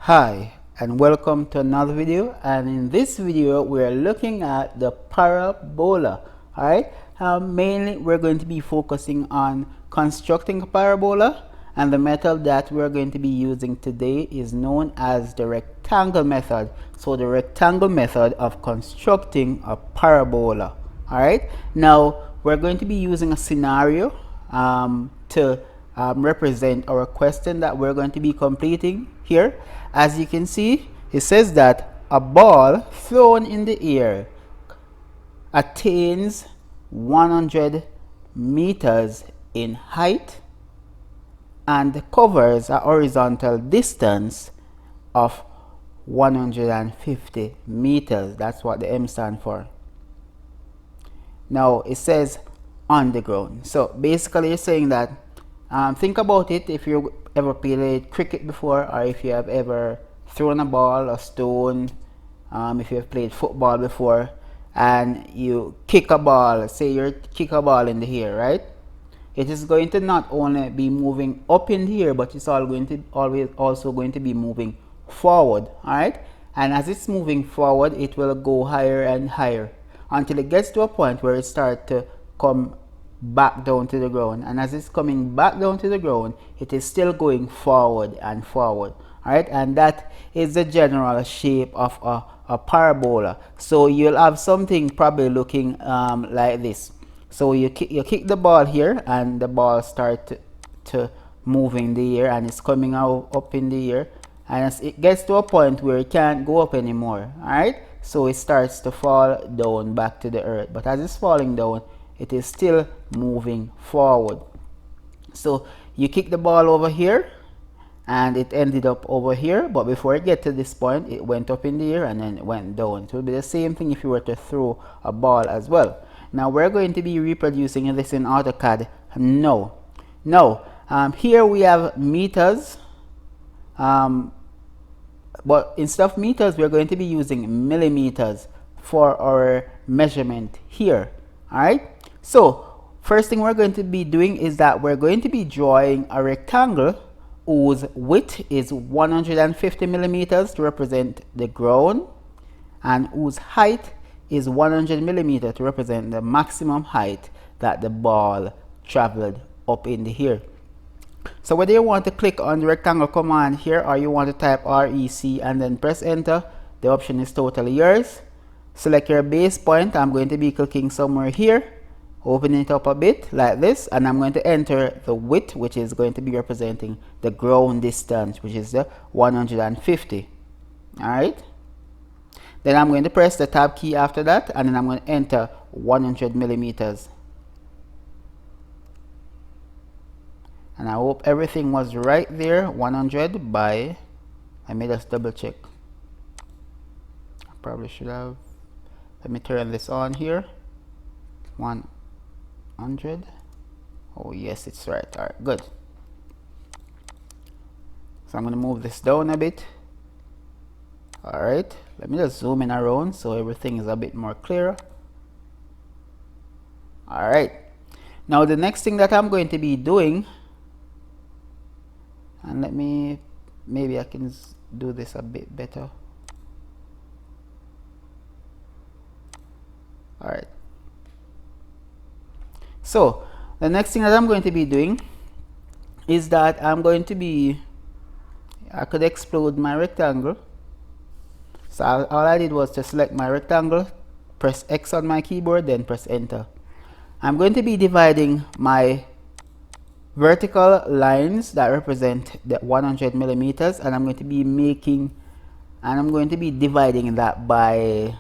Hi and welcome to another video, and in this video we are looking at the parabola. Alright, mainly we're going to be focusing on constructing a parabola, and the method that we're going to be using today is known as the rectangle method. So the rectangle method of constructing a parabola. Alright, now we're going to be using a scenario to represent our question that we're going to be completing here. As you can see, it says that a ball thrown in the air attains 100 meters in height and covers a horizontal distance of 150 meters. That's what the M stands for. Now it says on the ground. So basically it's saying that think about it, if you ever played cricket before, or if you have ever thrown a ball or stone, if you have played football before and you kick a ball, say you kick a ball in the air, right? It is going to not only be moving up in the air, but it's also going to be moving forward. Alright, and as it's moving forward, it will go higher and higher until it gets to a point where it starts to come back down to the ground, and as it's coming back down to the ground, it is still going forward and forward. Alright, and that is the general shape of a parabola. So you'll have something probably looking like this. So you kick the ball here, and the ball starts to move in the air, and it's coming out up in the air, and as it gets to a point where it can't go up anymore, alright, so it starts to fall down back to the earth. But as it's falling down, it is still moving forward. So you kick the ball over here and it ended up over here, but before it get to this point, it went up in the air and then it went down. So it will be the same thing if you were to throw a ball as well. Now we're going to be reproducing this in AutoCAD. Here we have meters, but instead of meters we're going to be using millimeters for our measurement here. Alright, so first thing we're going to be doing is that we're going to be drawing a rectangle whose width is 150 millimeters to represent the ground, and whose height is 100 millimeters to represent the maximum height that the ball traveled up in the air. So whether you want to click on the rectangle command here, or you want to type REC and then press enter, the option is totally yours. Select your base point. I'm going to be clicking somewhere here, open it up a bit like this, and I'm going to enter the width, which is going to be representing the ground distance, which is the 150. Alright, then I'm going to press the tab key after that, and then I'm going to enter 100 millimeters. And I hope everything was right there. 100 by, let me just double check. I probably should have, let me turn this on here. 100. Oh yes, it's right. Alright, good. So I'm going to move this down a bit. Alright, let me just zoom in around so everything is a bit more clear. Alright, now the next thing that I'm going to be doing, and maybe I can do this a bit better. Alright, so the next thing that I'm going to be doing is that I could explode my rectangle. So all I did was to select my rectangle, press X on my keyboard, then press enter. I'm going to be dividing my vertical lines that represent the 100 millimeters, and I'm going to be dividing that by,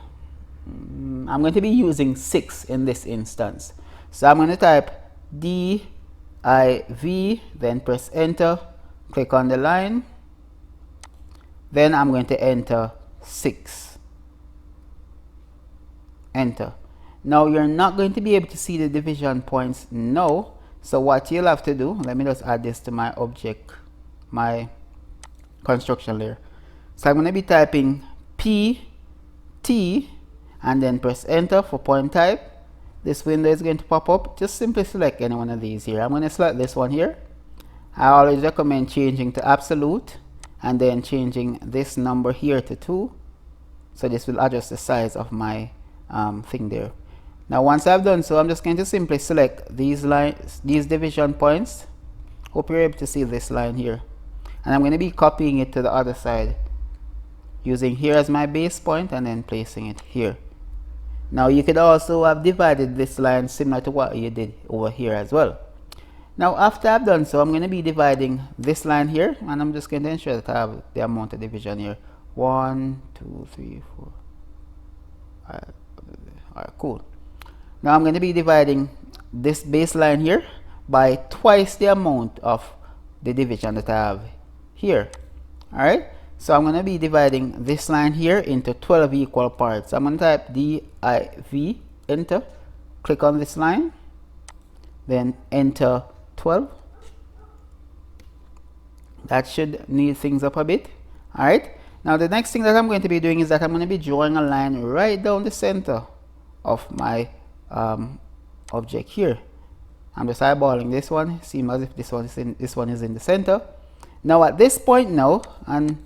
I'm going to be using 6 in this instance. So I'm going to type div, then press enter, click on the line, then I'm going to enter 6, enter. Now you're not going to be able to see the division points now, so what you'll have to do, let me just add this to my object, my construction layer. So I'm going to be typing PT and then press enter for point type. This window is going to pop up. Just simply select any one of these here. I'm going to select this one here. I always recommend changing to absolute, and then changing this number here to 2. So this will adjust the size of my thing there. Now once I've done so, I'm just going to simply select these lines, these division points. Hope you're able to see this line here. And I'm going to be copying it to the other side, using here as my base point and then placing it here. Now you could also have divided this line similar to what you did over here as well. Now after I've done so, I'm going to be dividing this line here, and I'm just going to ensure that I have the amount of division here. 1, 2, 3, 4. Alright, cool. Now I'm going to be dividing this baseline here by twice the amount of the division that I have here. Alright, so I'm going to be dividing this line here into 12 equal parts. I'm going to type div, enter, click on this line, then enter 12. That should neat things up a bit. Alright, now the next thing that I'm going to be doing is that I'm going to be drawing a line right down the center of my object here. I'm just eyeballing this one. Seems as if this one is in the center. Now at this point now, and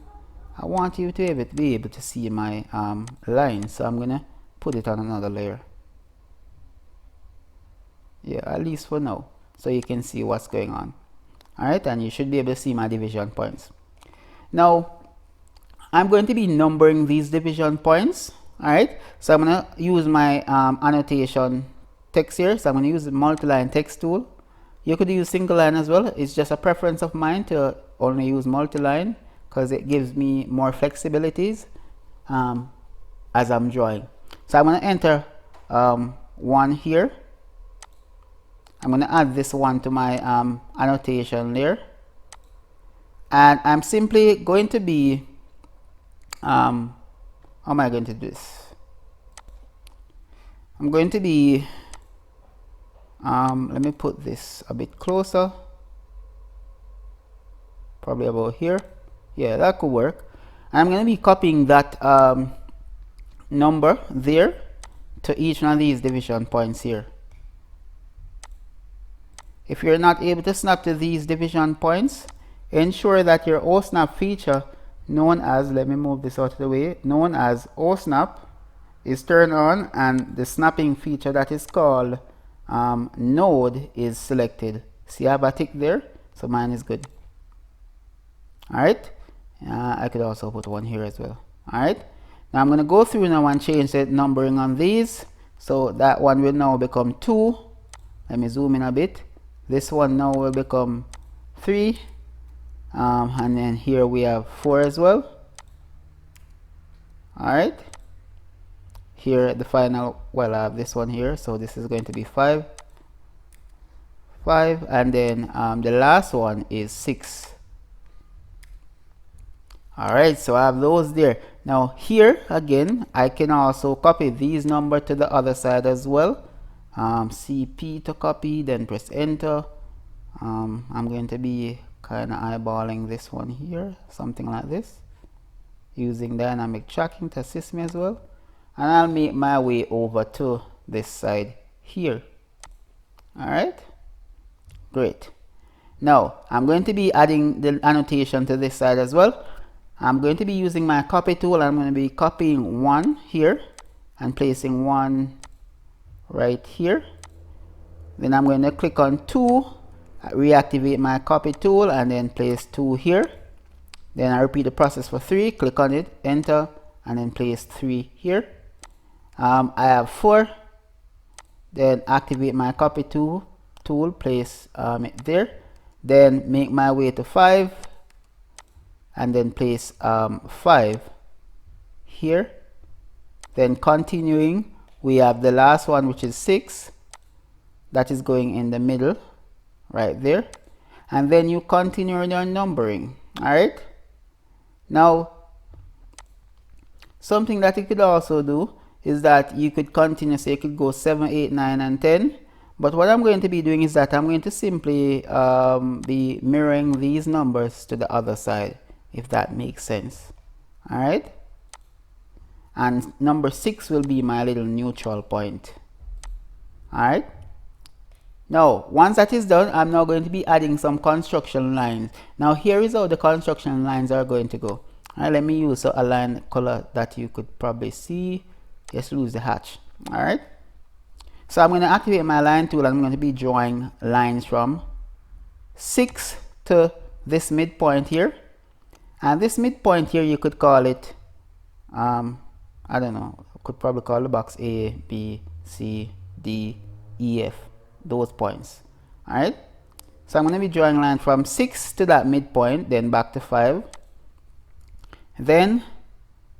I want you to be able to see my line, so I'm gonna put it on another layer. Yeah, at least for now, so you can see what's going on. Alright, and you should be able to see my division points. Now I'm going to be numbering these division points. Alright, so I'm going to use my annotation text here. So I'm going to use the multi-line text tool. You could use single line as well. It's just a preference of mine to only use multi-line because it gives me more flexibilities as I'm drawing. So I'm going to enter 1 here. I'm going to add this one to my annotation layer. And I'm simply going to be how am I going to do this? I'm going to be let me put this a bit closer, probably about here. Yeah, that could work. And I'm going to be copying that number there to each one of these division points here. If you're not able to snap to these division points, ensure that your OSnap feature, known as, let me move this out of the way, known as OSnap, is turned on, and the snapping feature that is called node is selected. See, I have a tick there, so mine is good. Alright, I could also put one here as well. Alright, now I'm going to go through now and change the numbering on these. So that one will now become 2. Let me zoom in a bit. This one now will become 3. And then here we have 4 as well. Alright, here the final, well, I have this one here, so this is going to be 5, and then the last one is 6. Alright, so I have those there. Now here again, I can also copy these numbers to the other side as well. CP to copy, then press enter. I'm going to be kind of eyeballing this one here, something like this, using dynamic tracking to assist me as well, and I'll make my way over to this side here. Alright, great. Now I'm going to be adding the annotation to this side as well. I'm going to be using my copy tool, and I'm going to be copying 1 here and placing 1 right here. Then I'm going to click on 2, reactivate my copy tool, and then place 2 here. Then I repeat the process for 3, click on it, enter, and then place 3 here. I have 4, then activate my copy tool, place it there, then make my way to 5, and then place 5 here. Then continuing, we have the last one, which is 6, that is going in the middle right there, and then you continue your numbering. Alright, now something that you could also do is that you could continue, so you could go 7, 8, 9, and 10, but what I'm going to be doing is that I'm going to simply be mirroring these numbers to the other side, if that makes sense. Alright, and number 6 will be my little neutral point. Alright, Now, once that is done, I'm now going to be adding some construction lines. Now, here is how the construction lines are going to go. All right, let me use a line color that you could probably see. Just lose the hatch. All right. So I'm going to activate my line tool. I'm going to be drawing lines from 6 to this midpoint here. And this midpoint here, you could call it, I don't know, could probably call the box A, B, C, D, E, F, those points. All right. So I'm going to be drawing a line from 6 to that midpoint, then back to 5. Then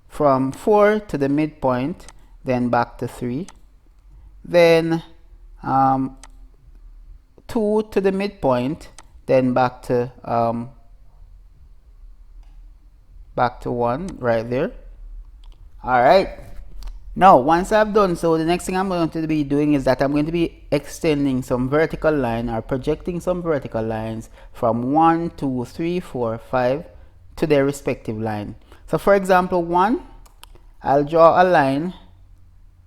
from 4 to the midpoint, then back to 3. Then 2 to the midpoint, then back to 1 right there. All right. Now, once I've done so, the next thing I'm going to be doing is that I'm going to be extending some vertical line or projecting some vertical lines from 1, 2, 3, 4, 5 to their respective line. So for example, 1, I'll draw a line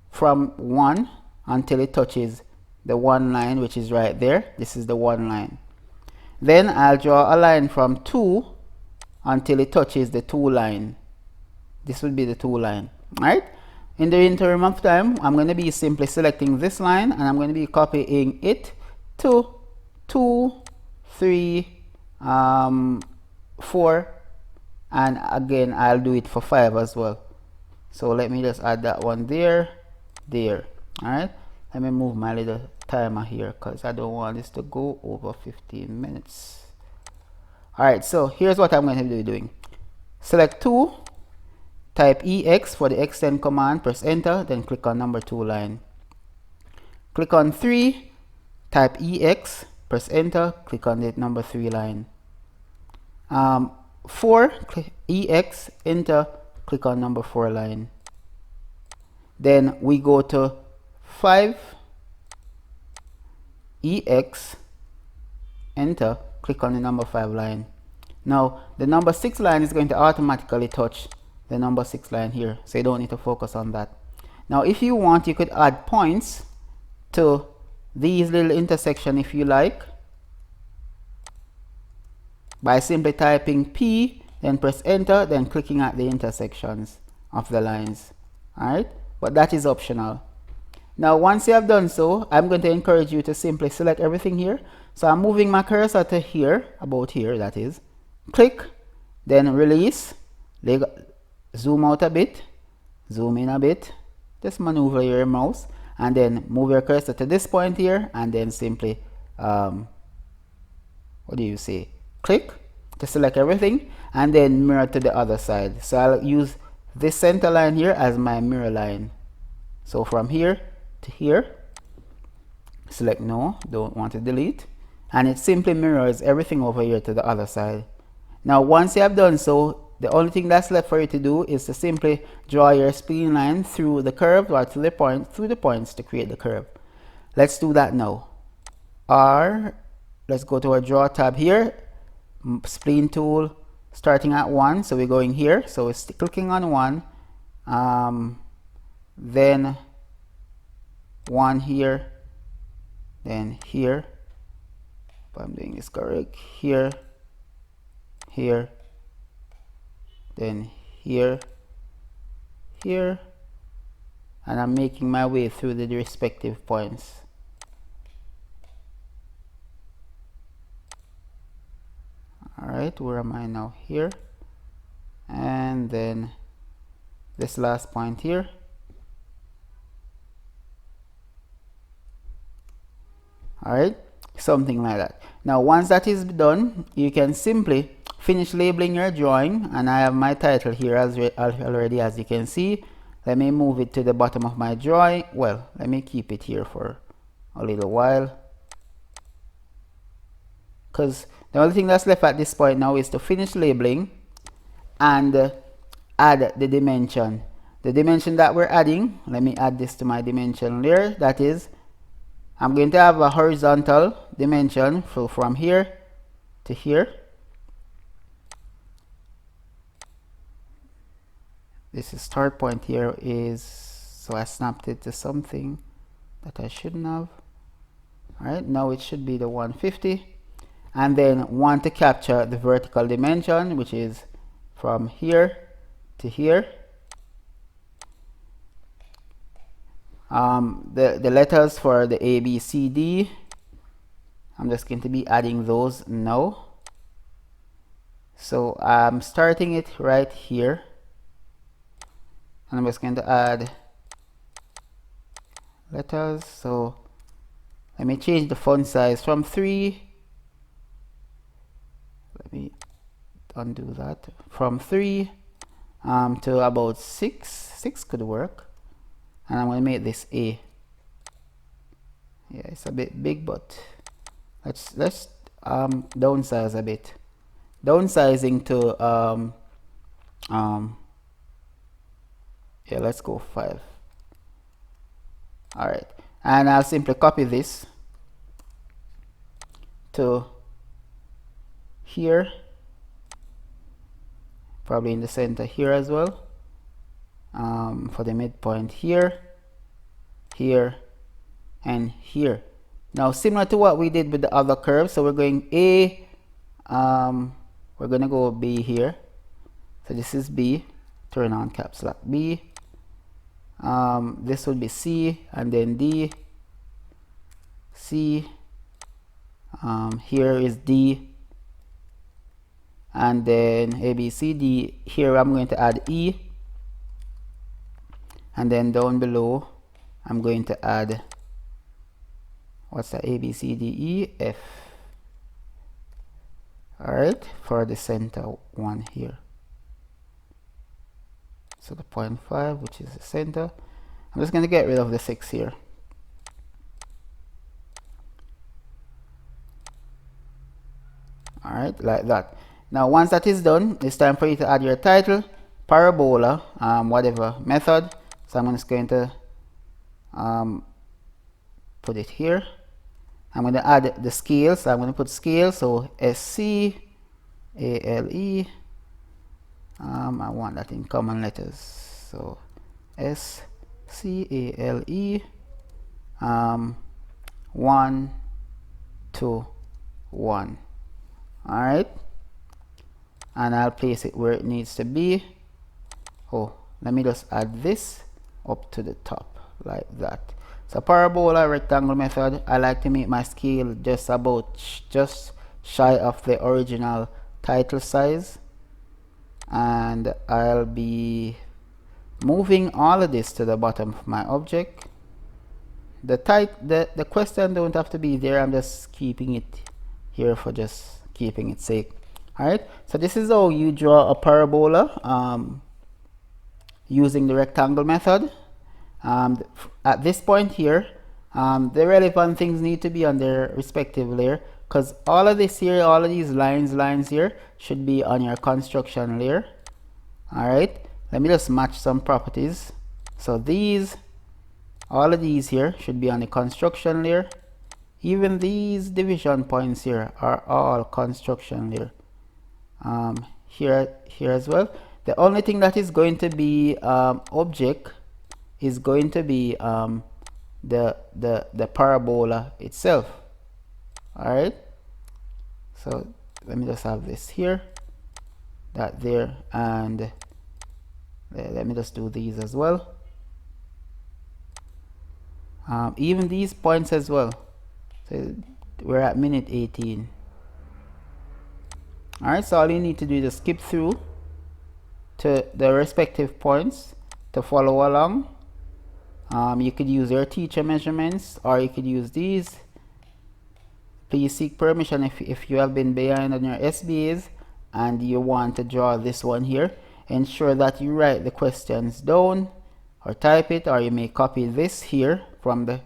from 1 until it touches the 1 line, which is right there. This is the 1 line. Then I'll draw a line from 2 until it touches the 2 line. This will be the 2 line. All right. In the interim of time, I'm going to be simply selecting this line and I'm going to be copying it to 2, 3, 4, and again I'll do it for 5 as well. So let me just add that one there. All right. Let me move my little timer here because I don't want this to go over 15 minutes. All right. So here's what I'm going to be doing. Select 2. Type EX for the extend command, press enter, then click on number 2 line. Click on 3, type EX, press enter, click on the number 3 line. 4, click EX, enter, click on number 4 line. Then we go to 5, EX, enter, click on the number 5 line. Now the number 6 line is going to automatically touch the number 6 line here, so you don't need to focus on that. Now if you want, you could add points to these little intersection if you like by simply typing P, then press enter, then clicking at the intersections of the lines. Alright, but that is optional. Now once you have done so, I'm going to encourage you to simply select everything here. So I'm moving my cursor to here, about here that is. Click, then release, zoom out a bit, zoom in a bit, just maneuver your mouse and then move your cursor to this point here and then simply what do you say, click to select everything and then mirror to the other side. So I'll use this center line here as my mirror line. So from here to here, select no, don't want to delete, and it simply mirrors everything over here to the other side. Now once you have done so, the only thing that's left for you to do is to simply draw your spline line through the curve or to the point, through the points to create the curve. Let's do that now. Let's go to our draw tab here, spline tool starting at 1, so we're going here, so we're clicking on 1, then 1 here, then here, if I'm doing this correct, here, then here, and I'm making my way through the respective points. Alright, where am I now? Here, and then this last point here. Alright, something like that. Now once that is done, you can simply finish labeling your drawing, and I have my title here already, as you can see. Let me move it to the bottom of my drawing. Well, let me keep it here for a little while, because the only thing that's left at this point now is to finish labeling and add the dimension. The dimension that we're adding, let me add this to my dimension layer. That is, I'm going to have a horizontal dimension from here to here. This is start point here is, so I snapped it to something that I shouldn't have. All right, now it should be the 150, and then want to capture the vertical dimension, which is from here to here. The letters for the A, B, C, D, I'm just going to be adding those now. So I'm starting it right here, and I'm just going to add letters. So let me change the font size from 3. Let me undo that. From 3 to about 6. 6 could work. And I'm going to make this A. Yeah, it's a bit big, but let's downsize a bit. Downsizing to yeah, let's go 5. All right, and I'll simply copy this to here, probably in the center here as well, for the midpoint here, here, and here. Now similar to what we did with the other curve, so we're going A, we're going to go B here. So this is B, turn on caps lock B. This would be C, and then D, C, here is D, and then A, B, C, D. Here I'm going to add E, and then down below I'm going to add, what's that, A, B, C, D, E, F. Alright, for the center one here. So the 0.5, which is the center. I'm just going to get rid of the 6 here. Alright, like that. Now once that is done, it's time for you to add your title, parabola, whatever method. So I'm just going to put it here. I'm going to add the scale, so I'm going to put scale, so SCALE. I want that in common letters, so SCALE 1 to 1. Alright, and I'll place it where it needs to be. Oh, let me just add this up to the top like that. So parabola rectangle method, I like to make my scale just shy of the original title size, and I'll be moving all of this to the bottom of my object. The question don't have to be there, I'm just keeping it here for just keeping it sake. Alright, so this is how you draw a parabola using the rectangle method. At this point here, the relevant things need to be on their respective layer, because all of this here, all of these lines here should be on your construction layer. Alright, let me just match some properties. So these, all of these here should be on the construction layer. Even these division points here are all construction layer. Here as well. The only thing that is going to be object is going to be the parabola itself. Alright, so let me just have this here, that there, and let me just do these as well. Even these points as well. So we're at minute 18. Alright, so all you need to do is just skip through to the respective points to follow along. You could use your teacher measurements, or you could use these. Please seek permission if you have been behind on your SBAs and you want to draw this one here. Ensure that you write the questions down or type it, or you may copy this here from the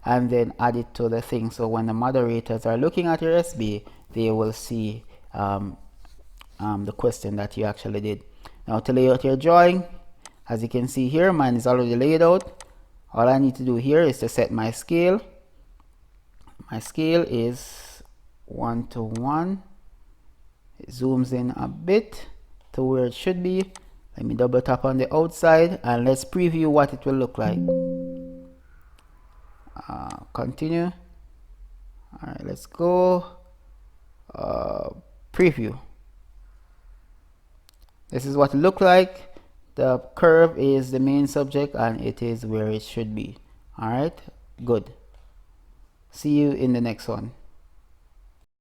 and then add it to the thing, so when the moderators are looking at your SBA, they will see the question that you actually did. Now to lay out your drawing, as you can see here, mine is already laid out. All I need to do here is to set my scale. My scale is 1 to 1. It zooms in a bit to where it should be. Let me double tap on the outside and let's preview what it will look like. Continue. All right, let's go preview. This is what it looked like. The curve is the main subject and it is where it should be. All right, good. See you in the next one.